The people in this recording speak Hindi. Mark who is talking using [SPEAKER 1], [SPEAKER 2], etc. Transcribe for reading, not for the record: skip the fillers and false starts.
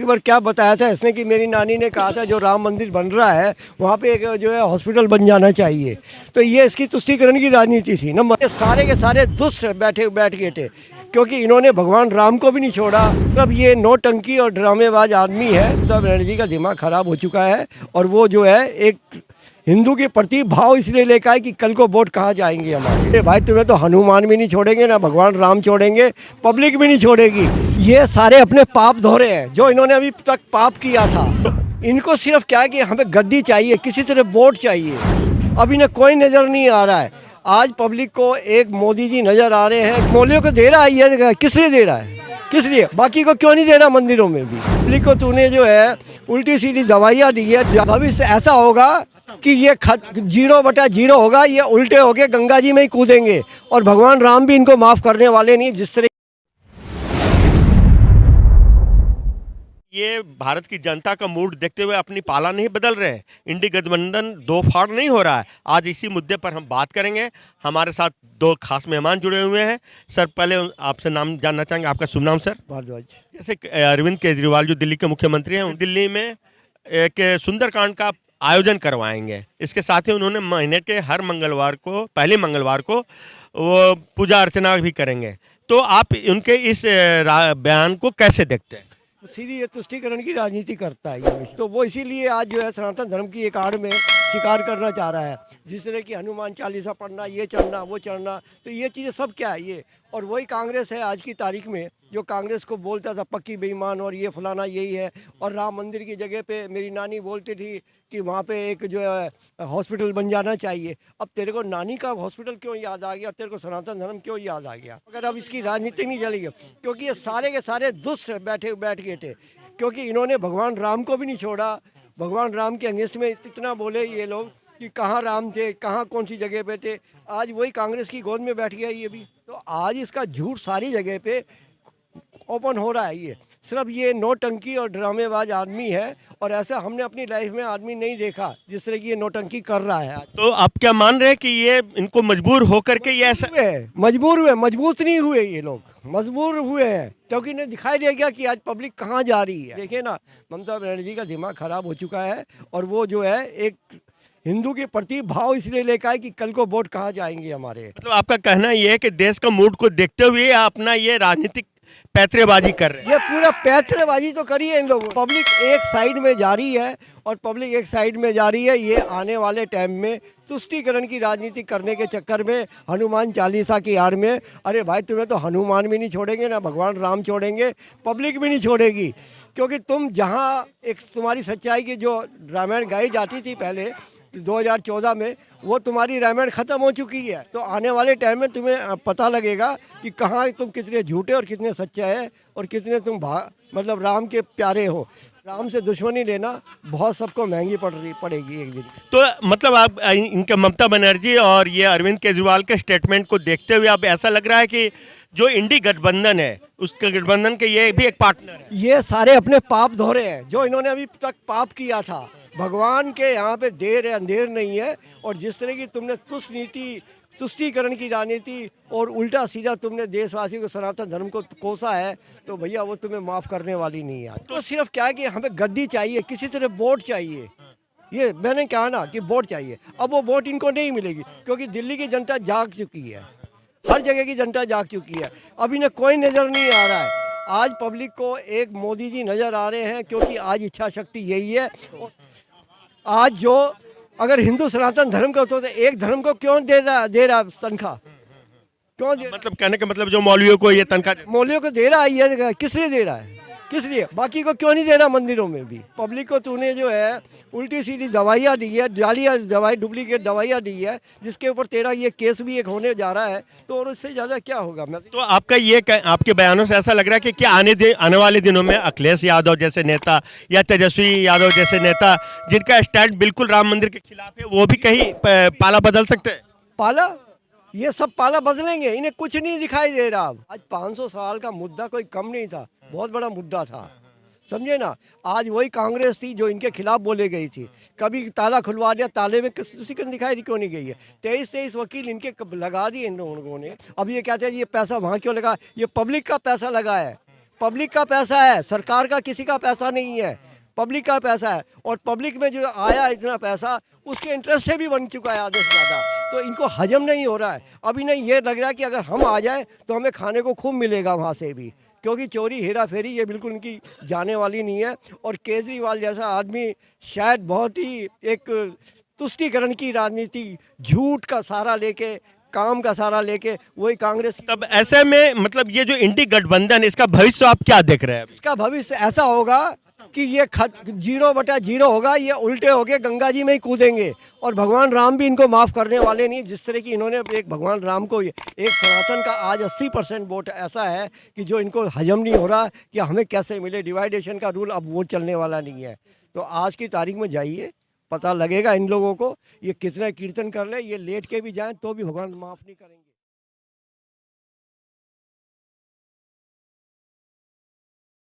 [SPEAKER 1] एक बार क्या बताया था इसने कि मेरी नानी ने कहा था जो राम मंदिर बन रहा है वहाँ पे एक जो है हॉस्पिटल बन जाना चाहिए। तो ये इसकी तुष्टीकरण की राजनीति थी ना। ये सारे के सारे दुष्ट बैठ गए थे क्योंकि इन्होंने भगवान राम को भी नहीं छोड़ा। अब ये नौटंकी और ड्रामेबाज आदमी है। ममता बनर्जी का दिमाग खराब हो चुका है और वो जो है एक हिंदू के प्रति भाव इसलिए लेकर आए कि कल को वोट कहाँ जाएंगे हमारे। अरे भाई तुम्हें तो हनुमान भी नहीं छोड़ेंगे ना भगवान राम छोड़ेंगे, पब्लिक भी नहीं छोड़ेगी। ये सारे अपने पाप धो रहे हैं जो इन्होंने अभी तक पाप किया था। इनको सिर्फ क्या है कि हमें गद्दी चाहिए, किसी तरह वोट चाहिए। अब इन्हें कोई नज़र नहीं आ रहा है। आज पब्लिक को एक मोदी जी नज़र आ रहे हैं। मौलियों को दे रहा है, ये किस लिए दे रहा है, किस लिए? बाकी को क्यों नहीं दे रहा मंदिरों में भी? पब्लिक को तूने जो है उल्टी सीधी दवाइयाँ दी है। भविष्य ऐसा होगा कि ये 0/0 होगा। ये उल्टे होके गंगा जी में ही कूदेंगे और भगवान राम भी इनको माफ़ करने वाले नहीं। जिस तरह
[SPEAKER 2] ये भारत की जनता का मूड देखते हुए अपनी पाला नहीं बदल रहे हैं। इंडी गठबंधन दो फाड़ नहीं हो रहा है। आज इसी मुद्दे पर हम बात करेंगे। हमारे साथ दो खास मेहमान जुड़े हुए हैं। सर, पहले आपसे नाम जानना चाहेंगे, आपका शुभ नाम सर?
[SPEAKER 1] भारद्वाज।
[SPEAKER 2] जैसे अरविंद केजरीवाल जो दिल्ली के मुख्यमंत्री हैं, दिल्ली में एक सुंदरकांड का आयोजन करवाएंगे। इसके साथ ही उन्होंने महीने के हर मंगलवार को, पहले मंगलवार को वो पूजा अर्चना भी करेंगे। तो आप उनके इस बयान को कैसे देखते हैं?
[SPEAKER 1] सीधी ये तुष्टीकरण की राजनीति करता है ये। तो वो इसीलिए आज जो है सनातन धर्म की एक आड़ में शिकार करना चाह रहा है। जिस तरह की हनुमान चालीसा पढ़ना, ये चढ़ना, वो चढ़ना, तो ये चीज़ें सब क्या है ये। और वही कांग्रेस है आज की तारीख में जो कांग्रेस को बोलता था पक्की बेईमान और ये फलाना यही है। और राम मंदिर की जगह पे मेरी नानी बोलती थी कि वहाँ पे एक जो है हॉस्पिटल बन जाना चाहिए। अब तेरे को नानी का हॉस्पिटल क्यों याद आ गया? तेरे को सनातन धर्म क्यों याद आ गया? अगर अब इसकी राजनीति नहीं चलेगी क्योंकि ये सारे के सारे दुष्ट बैठ गए थे क्योंकि इन्होंने भगवान राम को भी नहीं छोड़ा। भगवान राम के अगेंस्ट में इतना बोले ये लोग कि कहाँ राम थे, कहाँ कौन सी जगह पे थे। आज वही कांग्रेस की गोद में बैठ गया ये भी। तो आज इसका झूठ सारी जगह पे ओपन हो रहा है। ये सिर्फ ये नौटंकी और ड्रामेबाज आदमी है और ऐसा हमने अपनी लाइफ में आदमी नहीं देखा जिस तरह की ये नौटंकी कर रहा है।
[SPEAKER 2] तो आप क्या मान रहे हैं कि ये इनको मजबूर होकर के ये ऐसा
[SPEAKER 1] मजबूर हुए? मजबूत नहीं हुए ये लोग, मजबूर हुए हैं क्योंकि इन्हें दिखाई दे गया कि आज पब्लिक कहाँ जा रही है। देखिए ना, ममता बनर्जी का दिमाग खराब हो चुका है और वो जो है एक हिंदू के प्रति भाव इसलिए लेकर आए कि कल को वोट कहाँ जाएंगे हमारे।
[SPEAKER 2] मतलब आपका कहना ये है कि देश का मूड को देखते हुए अपना ये राजनीतिक पैतरेबाजी कर रहे हैं?
[SPEAKER 1] ये पूरा पैतरेबाजी तो करी है इन लोगों। पब्लिक एक साइड में जा रही है और पब्लिक एक साइड में जा रही है। ये आने वाले टाइम में तुष्टीकरण की राजनीति करने के चक्कर में हनुमान चालीसा की आड़ में, अरे भाई तुम्हें तो हनुमान भी नहीं छोड़ेंगे ना भगवान राम छोड़ेंगे, पब्लिक भी नहीं छोड़ेगी। क्योंकि तुम जहाँ एक तुम्हारी सच्चाई की जो रामायण गाई जाती थी पहले 2014 में, वो तुम्हारी रामायण ख़त्म हो चुकी है। तो आने वाले टाइम में तुम्हें पता लगेगा कि कहाँ तुम कितने झूठे और कितने सच्चे हैं और कितने तुम मतलब राम के प्यारे हो। राम से दुश्मनी लेना बहुत सबको महंगी पड़ेगी एक दिन।
[SPEAKER 2] तो मतलब आप इनके ममता बनर्जी और ये अरविंद केजरीवाल के स्टेटमेंट को देखते हुए अब ऐसा लग रहा है कि जो इंडी गठबंधन है उसके गठबंधन के ये भी एक पार्टनर है।
[SPEAKER 1] ये सारे अपने पाप धो रहे हैं जो इन्होंने अभी तक पाप किया था। भगवान के यहाँ पे देर है अंधेर नहीं है। और जिस तरह की तुमने तुष्टीकरण की राजनीति और उल्टा सीधा तुमने देशवासियों को सनातन धर्म को कोसा है तो भैया वो तुम्हें माफ़ करने वाली नहीं है। तो सिर्फ क्या है कि हमें गद्दी चाहिए, किसी तरह वोट चाहिए। ये मैंने कहा ना कि वोट चाहिए। अब वो वोट इनको नहीं मिलेगी क्योंकि दिल्ली की जनता जाग चुकी है, हर जगह की जनता जाग चुकी है। अब इन्हें कोई नज़र नहीं आ रहा है। आज पब्लिक को एक मोदी जी नज़र आ रहे हैं क्योंकि आज इच्छा शक्ति यही है। आज जो अगर हिंदू सनातन धर्म का होता तो एक धर्म को क्यों दे रहा तनख्वाह? क्यों दे?
[SPEAKER 2] मतलब कहने का मतलब जो मौलवियों को ये तनख्वाह,
[SPEAKER 1] मौलवियों को दे रहा है, ये किस लिए दे रहा है, किस लिए? बाकी को क्यों नहीं दे रहा मंदिरों में भी? पब्लिक को तूने जो है उल्टी सीधी दवाइयाँ दी है, जालिया दवाई, डुप्लीकेट दवाइयाँ दी है, जिसके ऊपर तेरा ये केस भी एक होने जा रहा है। तो और उससे ज़्यादा क्या होगा?
[SPEAKER 2] तो आपका ये आपके बयानों से ऐसा लग रहा है कि क्या आने वाले दिनों में अखिलेश यादव जैसे नेता या तेजस्वी यादव जैसे नेता जिनका स्टैंड बिल्कुल राम मंदिर के खिलाफ है वो भी कहीं पाला बदल सकते हैं?
[SPEAKER 1] पाला? ये सब पाला बदलेंगे, इन्हें कुछ नहीं दिखाई दे रहा। अब आज 500 साल का मुद्दा कोई कम नहीं था, बहुत बड़ा मुद्दा था, समझे ना। आज वही कांग्रेस थी जो इनके खिलाफ बोले गई थी। कभी ताला खुलवा दिया, ताले में किसी को दिखाई दी क्यों नहीं गई है? 23 वकील इनके लगा दिए इन लोगों ने। अब ये कहते हैं ये पैसा वहाँ क्यों लगा? ये पब्लिक का पैसा लगा है, पब्लिक का पैसा है, सरकार का किसी का पैसा नहीं है, पब्लिक का पैसा है। और पब्लिक में जो आया इतना पैसा उसके इंटरेस्ट से भी बन चुका है आधे से ज़्यादा, तो इनको हजम नहीं हो रहा है। अभी नहीं ये लग रहा है कि अगर हम आ जाएं तो हमें खाने को खूब मिलेगा वहाँ से भी, क्योंकि चोरी हेरा फेरी ये बिल्कुल उनकी जाने वाली नहीं है। और केजरीवाल जैसा आदमी शायद बहुत ही एक तुष्टीकरण की राजनीति, झूठ का सहारा लेके, काम का सहारा लेके वही कांग्रेस।
[SPEAKER 2] तब ऐसे में मतलब ये जो इंडी गठबंधन, इसका भविष्य आप क्या देख रहे हैं?
[SPEAKER 1] इसका भविष्य ऐसा होगा कि ये 0/0 होगा, ये उल्टे होके गंगा जी में ही कूदेंगे। और भगवान राम भी इनको माफ़ करने वाले नहीं। जिस तरह की इन्होंने एक भगवान राम को, एक सनातन का आज 80% वोट ऐसा है कि जो इनको हजम नहीं हो रहा कि हमें कैसे मिले। डिवाइडेशन का रूल अब वोट चलने वाला नहीं है। तो आज की तारीख में जाइए, पता लगेगा इन लोगों को, ये कितना कीर्तन कर ले, ये लेट के भी जाएं तो भी भगवान माफ़ नहीं करेंगे।